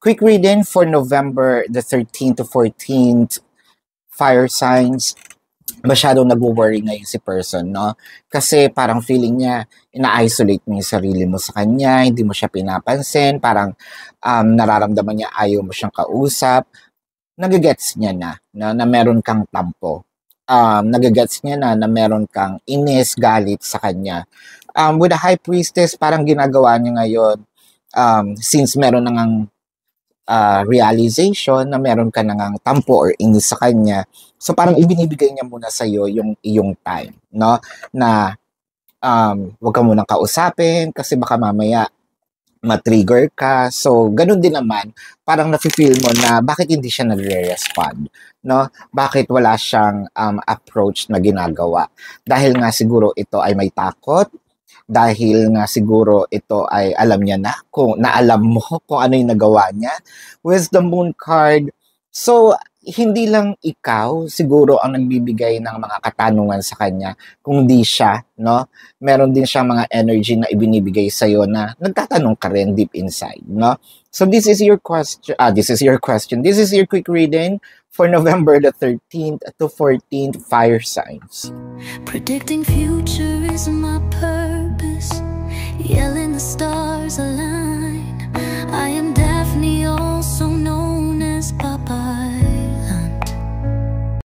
Quick reading for November the 13th to 14th, fire signs. Masyadong nagwo-worry ngayon si person, no? Kasi parang feeling niya, ina-isolate mo yung sarili mo sa kanya, hindi mo siya pinapansin, parang nararamdaman niya ayaw mo siyang kausap. Nagigets niya na meron kang tampo. Nagigets niya na meron kang inis, galit sa kanya. With the High Priestess, parang ginagawa niya ngayon, since meron nang realization na meron ka nang tampo or inis sa kanya. So parang ibinibigay niya muna sa iyo yung iyong time, no? Na wag ka munang kausapin kasi baka mamaya ma-trigger ka. So ganun din naman, parang nafi-feel mo na bakit hindi siya nagre-respond, no? Bakit wala siyang approach na ginagawa? Dahil nga siguro ito ay may takot, dahil nga siguro ito ay alam niya na kung naalam mo kung ano yung nagawa niya. Wisdom Moon card. So, hindi lang ikaw siguro ang nagbibigay ng mga katanungan sa kanya, kung di siya, no? Meron din siyang mga energy na ibinibigay sa iyo na nagtatanong ka rin deep inside, no? So this is your question, this is your quick reading for November the 13th to 14th, fire signs. Predicting future is my purpose.